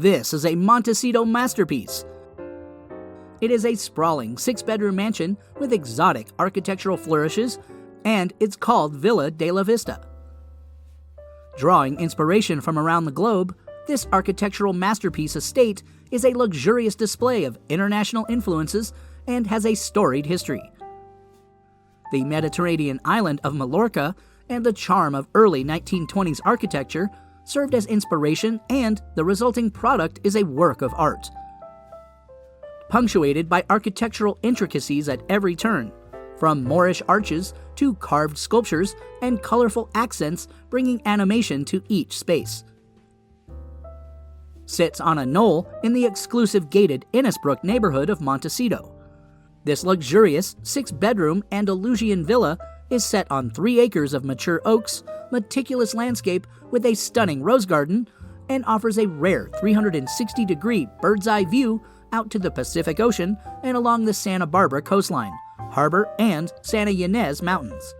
This is a Montecito masterpiece. It is a sprawling 6-bedroom mansion with exotic architectural flourishes, and it's called Villa de la Vista. Drawing inspiration from around the globe, this architectural masterpiece estate is a luxurious display of international influences and has a storied history. The Mediterranean island of Mallorca and the charm of early 1920s architecture served as inspiration, and the resulting product is a work of art. Punctuated by architectural intricacies at every turn, from Moorish arches to carved sculptures and colorful accents bringing animation to each space. Sits on a knoll in the exclusive gated Innisbrook neighborhood of Montecito. This luxurious 6-bedroom Andalusian villa is set on 3 acres of mature oaks, meticulous landscape with a stunning rose garden, and offers a rare 360-degree bird's-eye view out to the Pacific Ocean and along the Santa Barbara coastline, harbor, and Santa Ynez Mountains.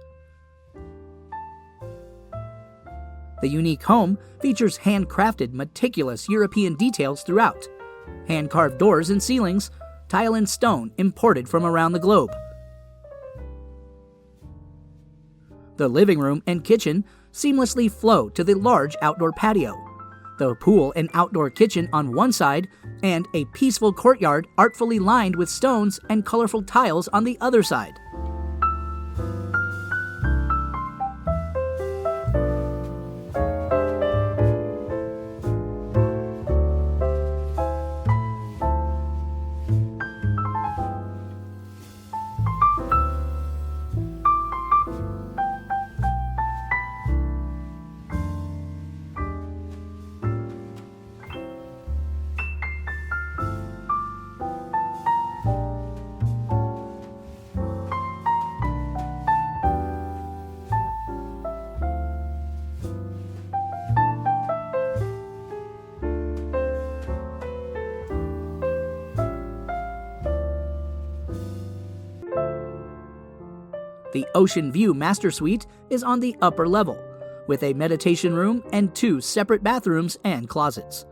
The unique home features handcrafted, meticulous European details throughout, hand-carved doors and ceilings, tile and stone imported from around the globe. The living room and kitchen seamlessly flow to the large outdoor patio, the pool and outdoor kitchen on one side, and a peaceful courtyard artfully lined with stones and colorful tiles on the other side. The Ocean View Master Suite is on the upper level, with a meditation room and 2 separate bathrooms and closets.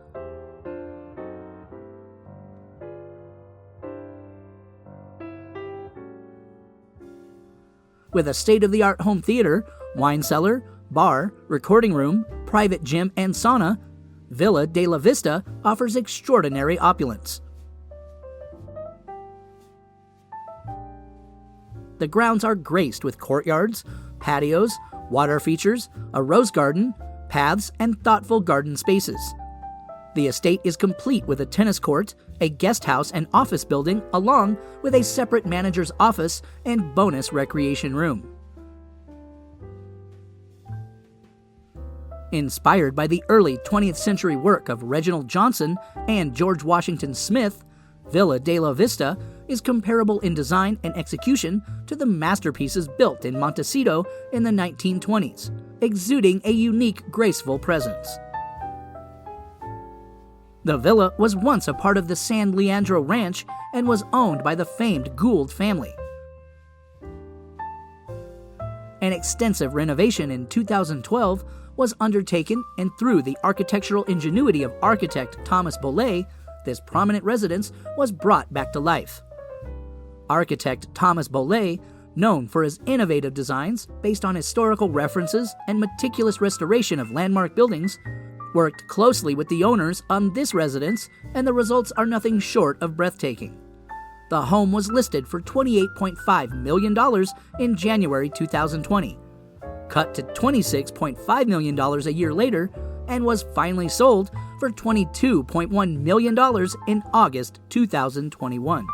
With a state-of-the-art home theater, wine cellar, bar, recording room, private gym, and sauna, Villa de la Vista offers extraordinary opulence. The grounds are graced with courtyards, patios, water features, a rose garden, paths, and thoughtful garden spaces. The estate is complete with a tennis court, a guest house and office building, along with a separate manager's office and bonus recreation room. Inspired by the early 20th century work of Reginald Johnson and George Washington Smith, Villa de la Vista is comparable in design and execution to the masterpieces built in Montecito in the 1920s, exuding a unique, graceful presence. The villa was once a part of the San Leandro Ranch and was owned by the famed Gould family. An extensive renovation in 2012 was undertaken, and through the architectural ingenuity of architect Thomas Boulay, this prominent residence was brought back to life. Architect Thomas Boulay, known for his innovative designs based on historical references and meticulous restoration of landmark buildings, worked closely with the owners on this residence, and the results are nothing short of breathtaking. The home was listed for $28.5 million in January 2020, cut to $26.5 million a year later, and was finally sold for $22.1 million in August 2021.